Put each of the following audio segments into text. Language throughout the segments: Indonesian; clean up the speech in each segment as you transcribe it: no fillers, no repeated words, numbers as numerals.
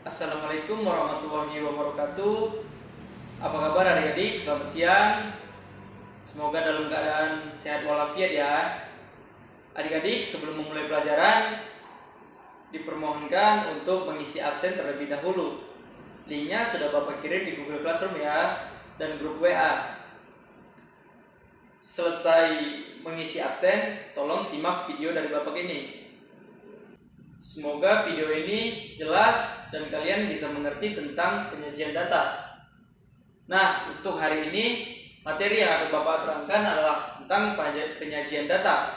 Assalamualaikum warahmatullahi wabarakatuh. Apa kabar adik-adik? Selamat siang. Semoga dalam keadaan sehat walafiat ya. Adik-adik, sebelum memulai pelajaran, dipermohonkan untuk mengisi absen terlebih dahulu. Linknya sudah Bapak kirim di Google Classroom ya, dan grup WA. Selesai mengisi absen, tolong simak video dari Bapak ini. Semoga video ini jelas dan kalian bisa mengerti tentang penyajian data. Nah, untuk hari ini materi yang akan Bapak terangkan adalah tentang penyajian data.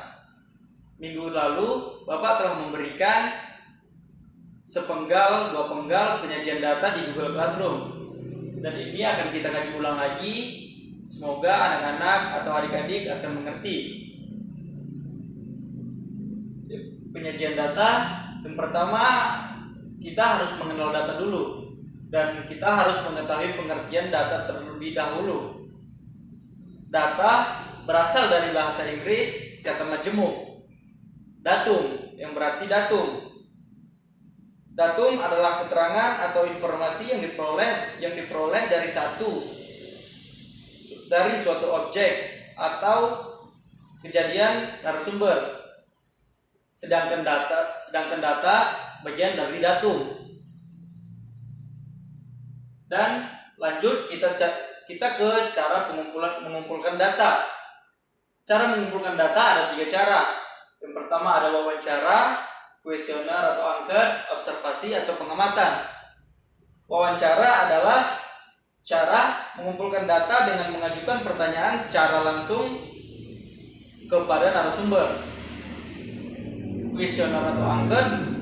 Minggu lalu Bapak telah memberikan sepenggal, dua penggal penyajian data di Google Classroom. Dan ini akan kita kaji ulang lagi. Semoga anak-anak atau adik-adik akan mengerti. Penyajian data, yang pertama kita harus mengenal data dulu, dan kita harus mengetahui pengertian data terlebih dahulu. Data berasal dari bahasa Inggris kata majemuk, datum, yang berarti datum. Datum adalah keterangan atau informasi yang diperoleh dari suatu objek atau kejadian narasumber. Sedangkan data bagian dari datum. Dan lanjut kita ke cara mengumpulkan data. Cara mengumpulkan data ada 3 cara. Yang pertama ada wawancara, kuesioner atau angket, observasi atau pengamatan. Wawancara adalah cara mengumpulkan data dengan mengajukan pertanyaan secara langsung kepada narasumber. Kuesioner atau angket.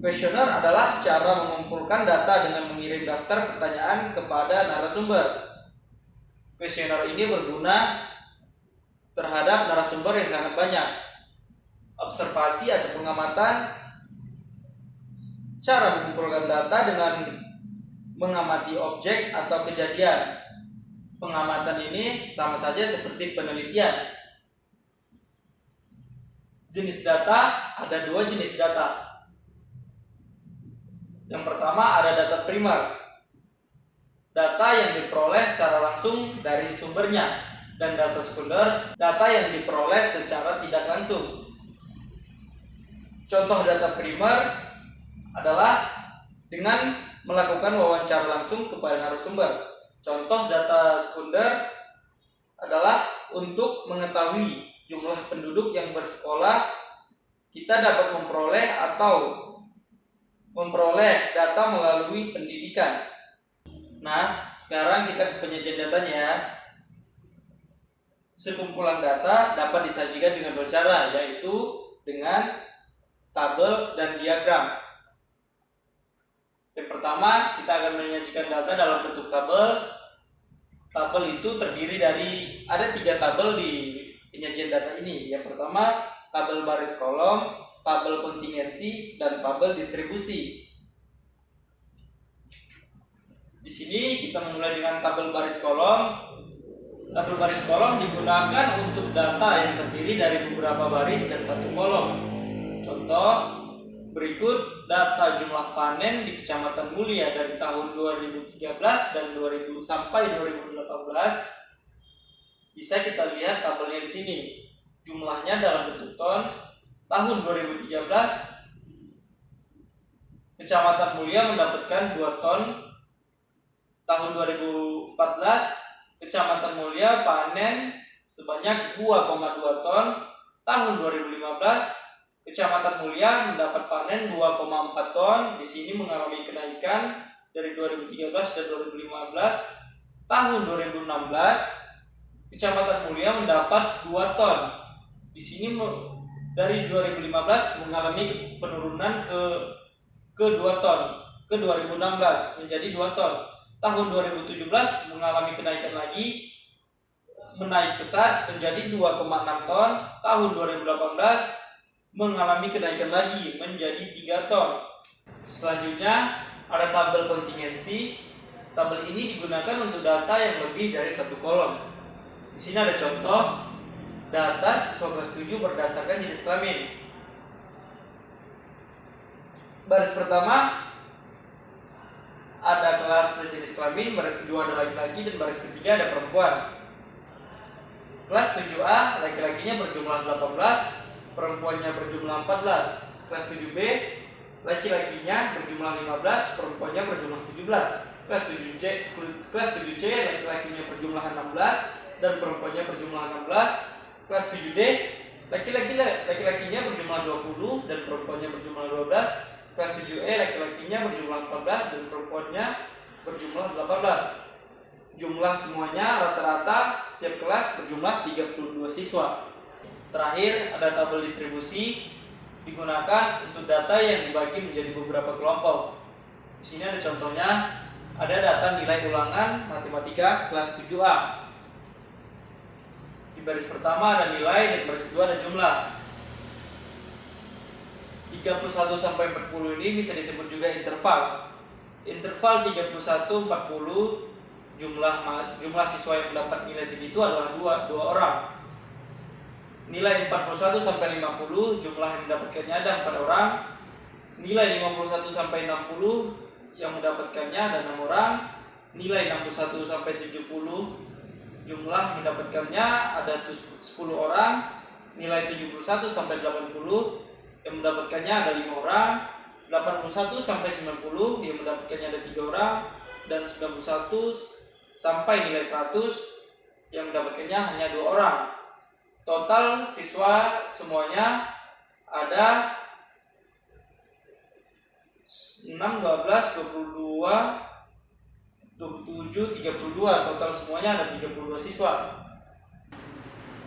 Kuesioner adalah cara mengumpulkan data dengan mengirim daftar pertanyaan kepada narasumber. Kuesioner ini berguna terhadap narasumber yang sangat banyak. Observasi atau pengamatan, cara mengumpulkan data dengan mengamati objek atau kejadian. Pengamatan ini sama saja seperti penelitian. Jenis data, ada 2 jenis data. Yang pertama ada data primer, data yang diperoleh secara langsung dari sumbernya, dan data sekunder, data yang diperoleh secara tidak langsung. Contoh data primer adalah dengan melakukan wawancara langsung kepada narasumber. Contoh data sekunder adalah untuk mengetahui jumlah penduduk yang bersekolah. Kita dapat memperoleh data melalui pendidikan. Nah, sekarang kita ke penyajian datanya. Sekumpulan data dapat disajikan dengan 2 cara, yaitu dengan tabel dan diagram. Yang pertama, kita akan menyajikan data dalam bentuk tabel. Tabel itu terdiri dari, ada 3 tabel di penyajian data ini. Yang pertama, tabel baris kolom, tabel kontingensi, dan tabel distribusi. Di sini kita memulai dengan tabel baris kolom. Tabel baris kolom digunakan untuk data yang terdiri dari beberapa baris dan 1 kolom. Contoh, berikut data jumlah panen di Kecamatan Mulia dari tahun 2013 dan sampai 2018. Bisa kita lihat tabelnya di sini. Jumlahnya dalam bentuk ton. Tahun 2013 Kecamatan Mulia mendapatkan 2 ton. Tahun 2014 Kecamatan Mulia panen sebanyak 2,2 ton. Tahun 2015 Kecamatan Mulia mendapat panen 2,4 ton. Di sini mengalami kenaikan dari 2013 dan 2015. Tahun 2016 Kecamatan Mulia mendapat 2 ton. Di sini dari 2015 mengalami penurunan ke 2 ton. Ke 2016 menjadi 2 ton. Tahun 2017 mengalami kenaikan lagi, menaik pesat menjadi 2,6 ton. Tahun 2018 mengalami kenaikan lagi menjadi 3 ton. Selanjutnya ada tabel kontingensi. Tabel ini digunakan untuk data yang lebih dari 1 kolom. Di sini ada contoh data siswa kelas 7 berdasarkan jenis kelamin. Baris pertama kelas dan jenis kelamin, baris kedua ada laki-laki, dan baris ketiga ada perempuan. Kelas 7A, laki-lakinya berjumlah 18, perempuannya berjumlah 14. Kelas 7B, laki-lakinya berjumlah 15, perempuannya berjumlah 17. Kelas 7C, laki-lakinya berjumlah 16 dan perempuannya berjumlah 16. Kelas 7D, laki-lakinya berjumlah 20 dan perempuannya berjumlah 12. Kelas 7E, laki-lakinya berjumlah 14 dan perempuannya berjumlah 18. Jumlah semuanya rata-rata setiap kelas berjumlah 32 siswa. Terakhir ada tabel distribusi, digunakan untuk data yang dibagi menjadi beberapa kelompok. Di sini ada contohnya, ada data nilai ulangan matematika kelas 7A. Di baris pertama ada nilai dan baris kedua ada jumlah. 31 sampai 40 ini bisa disebut juga interval. Interval 31 40 jumlah siswa yang mendapat nilai segitu adalah dua orang. Nilai 41 sampai 50 jumlah yang mendapatkannya ada 4 orang. Nilai 51 sampai 60 yang mendapatkannya ada 6 orang. Nilai 61 sampai 70 jumlah mendapatkannya ada 10 orang. Nilai 71 sampai 80 yang mendapatkannya ada 5 orang. 81 sampai 90 yang mendapatkannya ada 3 orang, dan 91 sampai nilai 100 yang mendapatkannya hanya 2 orang. Total siswa semuanya ada 6, 12, 22, 27, 32. Total semuanya ada 32 siswa.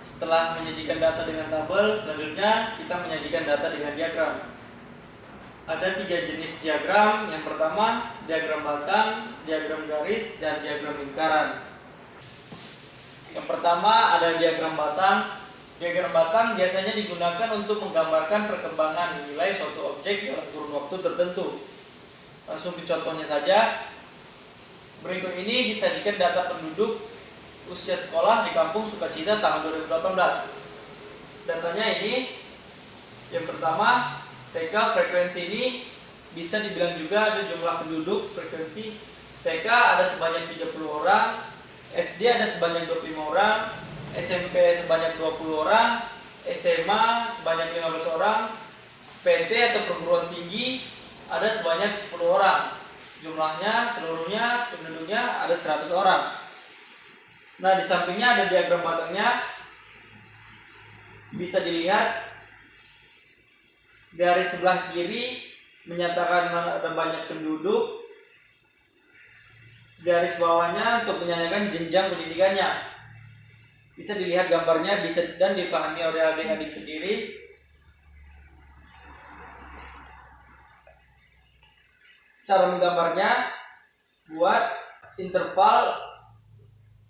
Setelah menyajikan data dengan tabel, selanjutnya kita menyajikan data dengan diagram. Ada 3 jenis diagram. Yang pertama, diagram batang, diagram garis, dan diagram lingkaran. Yang pertama ada diagram batang. Diagram batang biasanya digunakan untuk menggambarkan perkembangan nilai suatu objek dalam kurun waktu tertentu. Langsung ke contohnya saja. Berikut ini disajikan data penduduk usia sekolah di Kampung Sukacita tahun 2018. Datanya ini, yang pertama, TK frekuensi ini bisa dibilang juga ada jumlah penduduk frekuensi. TK ada sebanyak 30 orang, SD ada sebanyak 25 orang, SMP sebanyak 20 orang, SMA sebanyak 15 orang, PT atau perguruan tinggi ada sebanyak 10 orang. Jumlahnya seluruhnya penduduknya ada 100 orang. Nah, di sampingnya ada diagram batangnya. Bisa dilihat garis sebelah kiri menyatakan ada banyak penduduk. Garis bawahnya untuk menyatakan jenjang pendidikannya. Bisa dilihat gambarnya, bisa dan dipahami oleh adik-adik sendiri. Cara menggambarnya, buat interval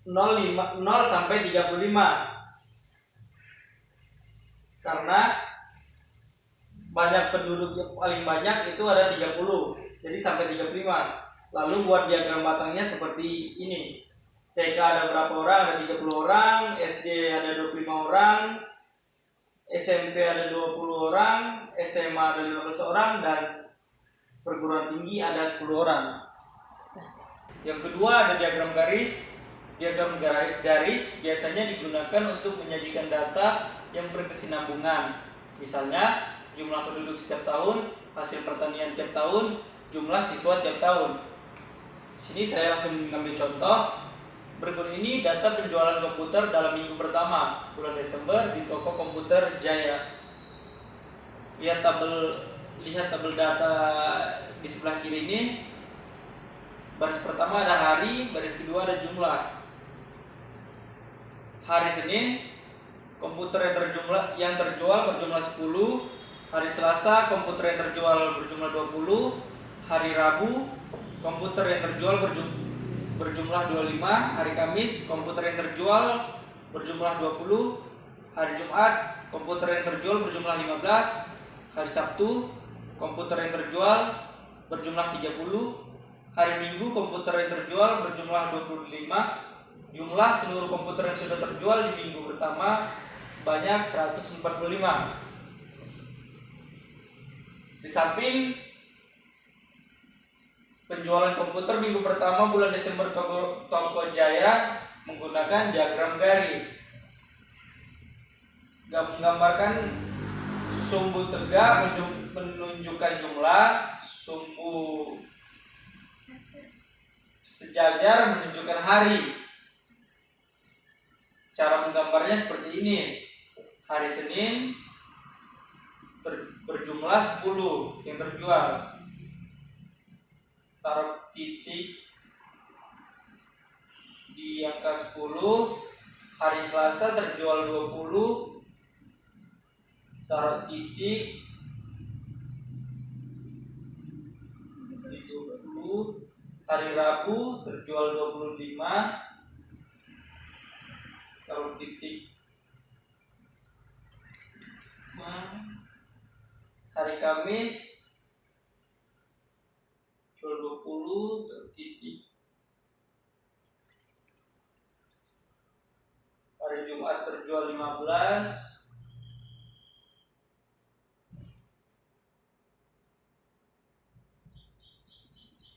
0 sampai 35. Karena banyak penduduk yang paling banyak itu ada 30. Jadi sampai 35. Lalu buat diagram batangnya seperti ini. TK ada berapa orang? Ada 30 orang, SD ada 25 orang, SMP ada 20 orang, SMA ada 15 orang, dan perguruan tinggi ada 10 orang. Yang kedua ada diagram garis. Diagram garis biasanya digunakan untuk menyajikan data yang berkesinambungan. Misalnya jumlah penduduk setiap tahun, hasil pertanian tiap tahun, jumlah siswa tiap tahun. Di sini saya langsung mengambil contoh. Berikut ini data penjualan komputer dalam minggu pertama bulan Desember di toko komputer Jaya. Lihat tabel data di sebelah kiri ini. Baris pertama ada hari, baris kedua ada jumlah. Hari Senin, komputer yang terjual berjumlah 10. Hari Selasa, komputer yang terjual berjumlah 20. Hari Rabu, komputer yang terjual berjumlah 25. Hari Kamis, komputer yang terjual berjumlah 20. Hari Jumat, komputer yang terjual berjumlah 15. Hari Sabtu, komputer yang terjual berjumlah 30. Hari Minggu, komputer yang terjual berjumlah 25. Jumlah seluruh komputer yang sudah terjual di minggu pertama sebanyak 145. Di samping penjualan komputer minggu pertama bulan Desember Toko Jaya menggunakan diagram garis. Menggambarkan sumbu tegak menunjukkan jumlah, sumbu sejajar menunjukkan hari. Cara menggambarnya seperti ini. Hari Senin berjumlah 10 yang terjual. Taruh titik di angka 10. Hari Selasa terjual 20. Taruh titik di 20. Hari Rabu terjual 25. Taruh titik. Hari Kamis jual 20, taruh titik. Hari Jumat terjual 15.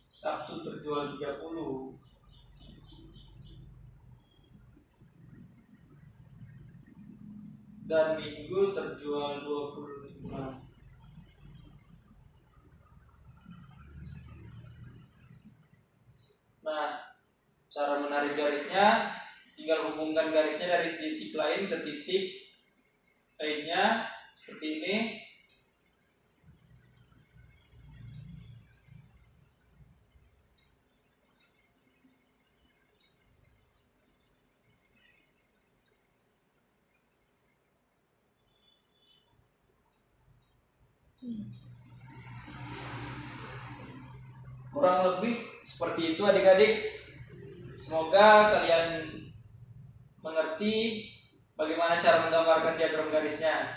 Sabtu terjual 30. Dan Minggu terjual 25. Nah, cara menarik garisnya tinggal hubungkan garisnya dari titik lain ke titik lainnya seperti ini. Kurang lebih seperti itu adik-adik. Semoga kalian mengerti bagaimana cara menggambarkan diagram garisnya.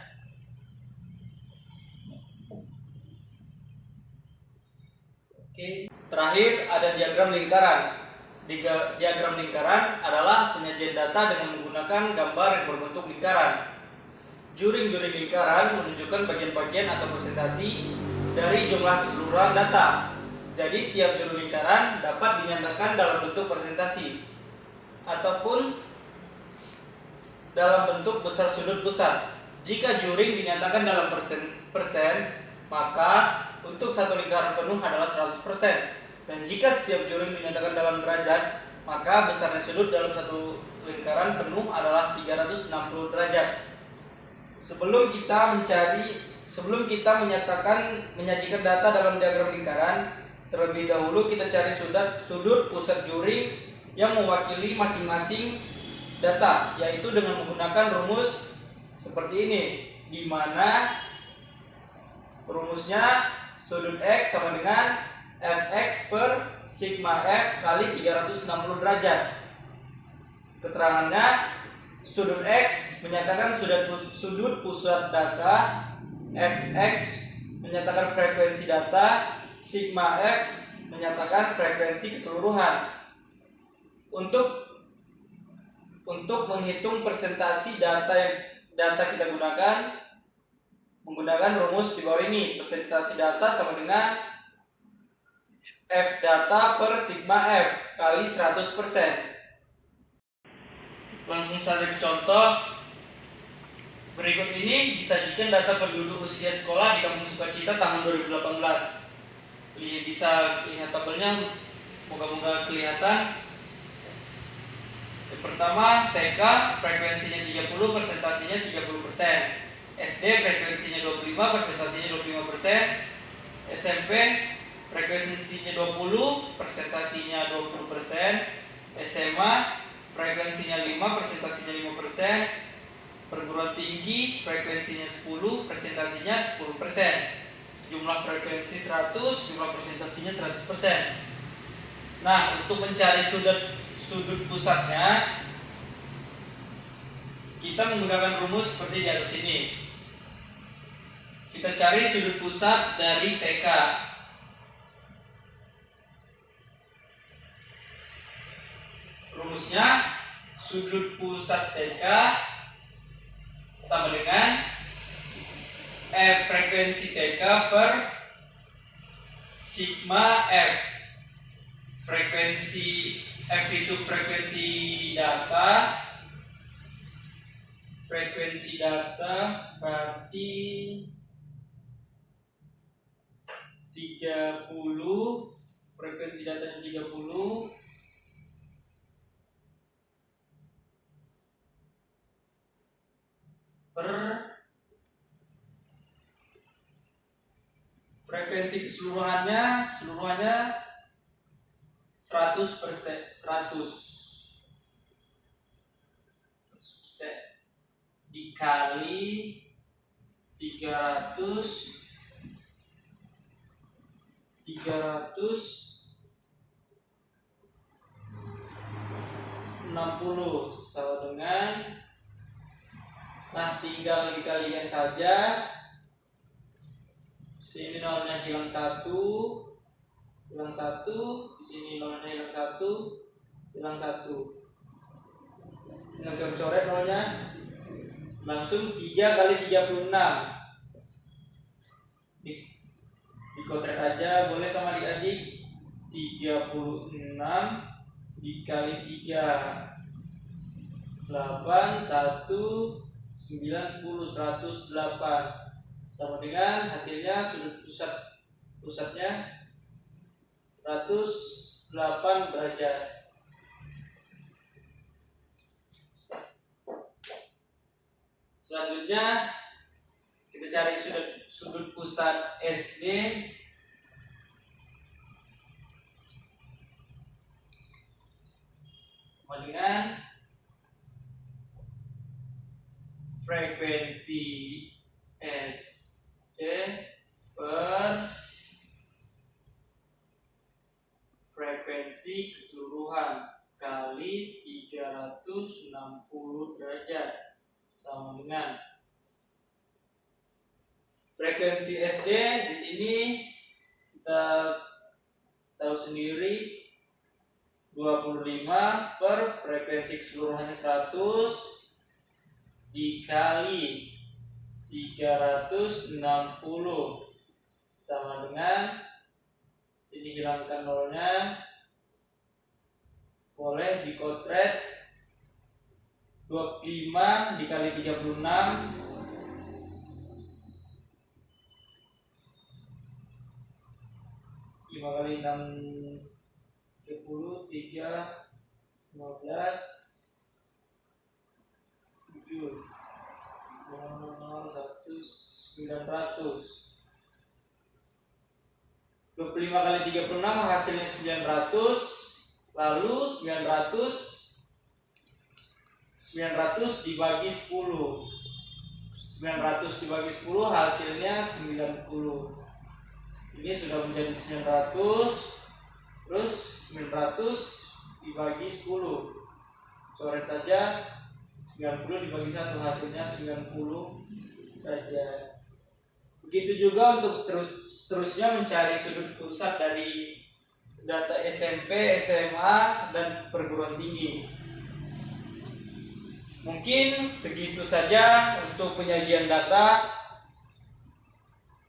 Oke. Terakhir ada diagram lingkaran. Diagram lingkaran adalah penyajian data dengan menggunakan gambar yang berbentuk lingkaran. Juring-juring lingkaran menunjukkan bagian-bagian atau presentasi dari jumlah keseluruhan data. Jadi tiap juru lingkaran dapat dinyatakan dalam bentuk presentasi ataupun dalam bentuk besar sudut pusat. Jika juring dinyatakan dalam persen, maka untuk satu lingkaran penuh adalah 100%. Dan jika setiap juring dinyatakan dalam derajat, maka besarnya sudut dalam satu lingkaran penuh adalah 360 derajat. Sebelum kita menyajikan data dalam diagram lingkaran, terlebih dahulu kita cari sudut pusat juring yang mewakili masing-masing data, yaitu dengan menggunakan rumus seperti ini, di mana rumusnya sudut X sama dengan Fx per sigma F kali 360 derajat. Keterangannya, sudut X menyatakan sudut pusat data, Fx menyatakan frekuensi data, sigma F menyatakan frekuensi keseluruhan. Untuk menghitung presentasi data kita menggunakan rumus di bawah ini. Presentasi data sama dengan F data per sigma F kali 100%. Langsung saja ke contoh. Berikut ini disajikan data penduduk usia sekolah di Kampung Sukacita tahun 2018. Bisa lihat tabelnya, moga-moga kelihatan. Yang pertama, TK frekuensinya 30, presentasinya 30%. SD frekuensinya 25, presentasinya 25%. SMP frekuensinya 20, presentasinya 20%. SMA frekuensinya 5, presentasinya 5%. Perguruan tinggi frekuensinya 10, presentasinya 10%. Jumlah frekuensi 100, jumlah presentasinya 100%. Nah, untuk mencari sudut pusatnya, kita menggunakan rumus seperti di atas ini. Kita cari sudut pusat dari TK. Rumusnya, sudut pusat TK sama dengan F frekuensi TK per sigma F frekuensi F itu frekuensi data. Frekuensi data berarti 30, frekuensi datanya 30 per frekuensi keseluruhannya 100%, 100% dikali 360 sama dengan, nah tinggal dikalikan saja. Sini nolnya hilang 1, di sini nolnya hilang 1, tinggal coret nolnya, langsung 3 kali 36 dikotret aja boleh sama adik-adik. 36 dikali 3 8 1 9 10 108 sama dengan hasilnya sudut pusatnya 108 derajat. Selanjutnya kita cari sudut pusat SD. Sama dengan frekuensi SD per frekuensi keseluruhan kali 360 derajat sama dengan frekuensi SD. Di sini kita tahu sendiri 25 per frekuensi keseluruhannya 100 dikali 360 sama dengan, sini hilangkan nolnya, boleh dikotret 25 dikali 36 5 kali 6 30 3 15 7 0 1 900. 25 kali 36 hasilnya 900, lalu 900 dibagi 10. 900 dibagi 10 hasilnya 90. Ini sudah menjadi 900. Terus 900 dibagi 10. Coret saja 90 dibagi 1 hasilnya 90 derajat. Begitu juga untuk seterusnya mencari sudut pusat dari data SMP, SMA, dan perguruan tinggi. Mungkin segitu saja untuk penyajian data.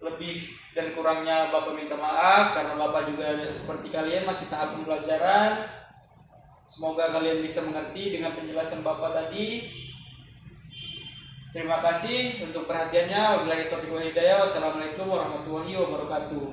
Lebih dan kurangnya Bapak minta maaf karena Bapak juga seperti kalian masih tahap pembelajaran. Semoga kalian bisa mengerti dengan penjelasan Bapak tadi. Terima kasih untuk perhatiannya. Wabillahi taufiq wal hidayah. Wassalamualaikum warahmatullahi wabarakatuh.